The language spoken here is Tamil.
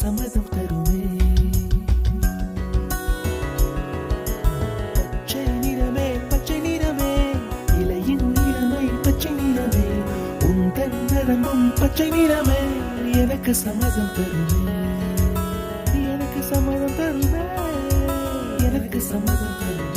சம்மதம் தருமே. பச்சை நிறமே பச்சை நிறமே, இலையின் நிறமை பச்சை நிறமே, உந்தன் நரம்பும் பச்சை நிறமே, எனக்கு சம்மதம் தருமே, எனக்கு சம்மதம் தருமே, எனக்கு சம்மதம் தருமே.